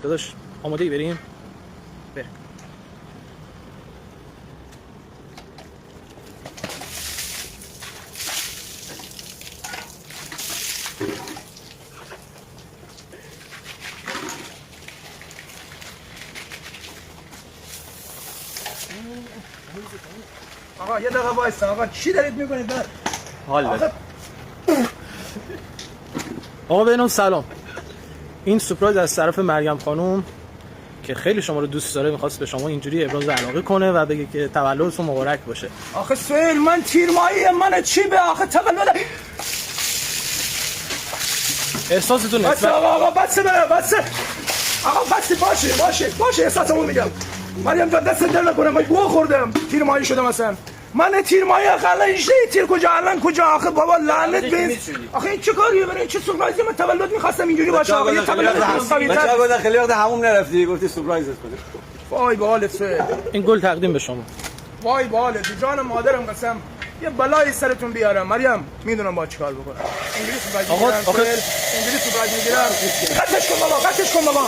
داداش آماده ای بریم؟ بریم. آقا یه دقیقه وایسا. آقا چی دارید میکنید؟ حال بده. آقا بینم سلام. این سورپرایز از طرف مریم خانم که خیلی شما رو دوست داره، می‌خواست به شما اینجوری ابراز علاقه کنه و بگه که تولدتون مبارک باشه. آخه سهیل من تیرمایی من چی به آخه تولد احساستون بس آقا بس آقا بس باشه احساسمو میگم. مریم جان دست در نکنه من گوه خوردم تیرمایی شدم اصلا. من تیرمایی اقلا ایشته تیر کجا الان کجا آخه بابا لعنت بین. آخه این چه کاریه برای چه سورپرایزی؟ من تولد می‌خواستم اینجوری باشه. آقا یه تولد بچه‌ها گفتن خیلی وقت هموم نرفتی گفتی سورپرایزت کنیم. وای به حالت سهیل. این گل تقدیم به شما. وای به حالت جان مادرم قسم یه بلای سرتون بیارم. مریم میدونم با چیکار بکنم. انگلیسی باید آقا انگلیسی باید میگیرم. قطعش کن بابا